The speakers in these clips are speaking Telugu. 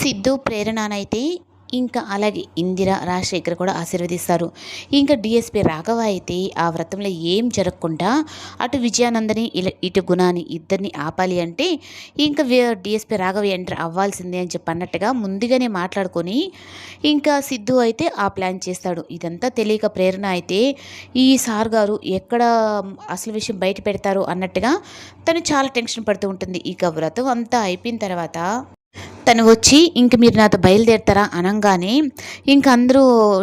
సిద్ధు ప్రేరణనైతే ఇంకా అలాగే ఇందిర, రాజశేఖర్ కూడా ఆశీర్వదిస్తారు. ఇంకా డీఎస్పీ రాఘవ అయితే ఆ వ్రతంలో ఏం జరగకుండా అటు విజయానందని ఇటు గుణాని ఇద్దరిని ఆపాలి అంటే ఇంకా డీఎస్పీ రాఘవ ఎంటర్ అవ్వాల్సిందే అని చెప్పి అన్నట్టుగా ముందుగానే మాట్లాడుకొని ఇంకా సిద్ధు అయితే ఆ ప్లాన్ చేస్తాడు. ఇదంతా తెలియక ప్రేరణ అయితే ఈ సార్ గారు ఎక్కడ అసలు విషయం బయట పెడతారు అన్నట్టుగా తను చాలా టెన్షన్ పడుతూ ఉంటుంది. ఇక వ్రతం అంతా అయిపోయిన తర్వాత తను వచ్చి ఇంక మీరు నాతో బయలుదేరుతారా అనంగానే ఇంక అందరూ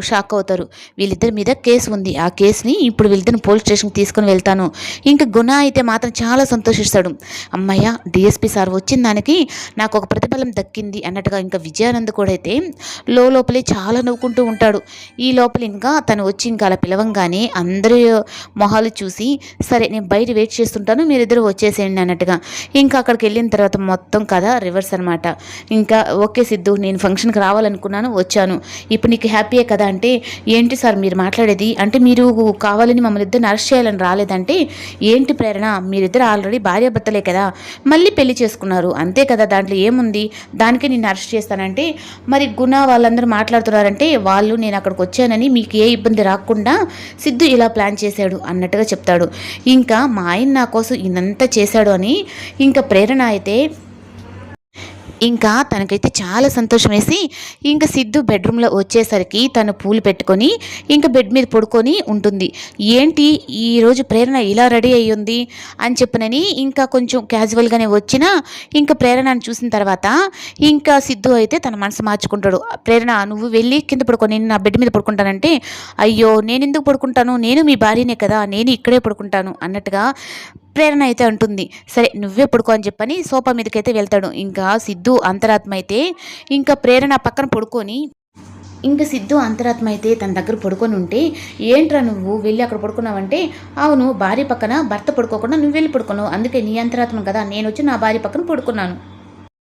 షాక్ అవుతారు. వీళ్ళిద్దరి మీద కేసు ఉంది, ఆ కేసుని ఇప్పుడు వీళ్ళిద్దరిని పోలీస్ స్టేషన్కి తీసుకొని వెళ్తాను. ఇంక గుణ అయితే మాత్రం చాలా సంతోషిస్తాడు. అమ్మయ్య డిఎస్పీ సార్ వచ్చిన దానికి నాకు ఒక ప్రతిఫలం దక్కింది అన్నట్టుగా ఇంకా విజయానంద్ కూడా అయితే లోపలే చాలా నవ్వుకుంటూ ఉంటాడు. ఈ లోపల ఇంకా తను వచ్చి ఇంకా అలా పిలవంగానే అందరి మొహాలు చూసి సరే నేను బయట వెయిట్ చేస్తుంటాను, మీరిద్దరు వచ్చేసేయండి అన్నట్టుగా ఇంకా అక్కడికి వెళ్ళిన తర్వాత మొత్తం కథ రివర్స్ అనమాట. ఇంకా ఓకే సిద్ధు, నేను ఫంక్షన్కి రావాలనుకున్నాను, వచ్చాను, ఇప్పుడు నీకు హ్యాపీయే కదా అంటే ఏంటి సార్ మీరు మాట్లాడేది అంటే మీరు కావాలని మమ్మల్ని ఇద్దరిని అరెస్ట్ చేయాలని రాలేదంటే ఏంటి ప్రేరణ, మీరిద్దరు ఆల్రెడీ భార్యాభర్తలే కదా, మళ్ళీ పెళ్లి చేసుకున్నారు అంతే కదా, దాంట్లో ఏముంది, దానికే నేను అరెస్ట్ చేస్తానంటే మరి గుణ వాళ్ళందరూ మాట్లాడుతున్నారంటే వాళ్ళు నేను అక్కడికి వచ్చానని మీకు ఏ ఇబ్బంది రాకుండా సిద్ధు ఇలా ప్లాన్ చేశాడు అన్నట్టుగా చెప్తాడు. ఇంకా మా ఆయన నా కోసం ఇదంతా చేశాడు అని ఇంకా ప్రేరణ అయితే ఇంకా తనకైతే చాలా సంతోషం వేసి ఇంకా సిద్ధు బెడ్రూమ్లో వచ్చేసరికి తను పూలు పెట్టుకొని ఇంకా బెడ్ మీద పడుకొని ఉంటుంది. ఏంటి ఈరోజు ప్రేరణ ఇలా రెడీ అయ్యి ఉంది అని చెప్పనని ఇంకా కొంచెం క్యాజువల్గానే వచ్చినా ఇంకా ప్రేరణను చూసిన తర్వాత ఇంకా సిద్ధు అయితే తన మనసు మార్చుకుంటాడు. ప్రేరణ నువ్వు వెళ్ళి కింద పడుకో, నేను నా బెడ్ మీద పడుకుంటానంటే అయ్యో నేను ఎందుకు పడుకుంటాను, నేను మీ భార్యనే కదా, నేను ఇక్కడే పడుకుంటాను అన్నట్టుగా ప్రేరణ అయితే అంటుంది. సరే నువ్వే పడుకో అని చెప్పని సోఫా మీదకైతే వెళ్తాడు. ఇంకా సిద్ధు అంతరాత్మ అయితే ఇంకా ప్రేరణ పక్కన పడుకొని ఇంకా సిద్ధు అంతరాత్మ అయితే తన దగ్గర పడుకొని ఉంటే ఏంట్రా నువ్వు వెళ్ళి అక్కడ పడుకున్నావంటే అవును భార్య పక్కన భర్త పడుకోకుండా నువ్వు వెళ్ళి పడుకున్నావు, అందుకే నీ అంతరాత్మ కదా, నేను వచ్చి నా భార్య పక్కన పడుకున్నాను.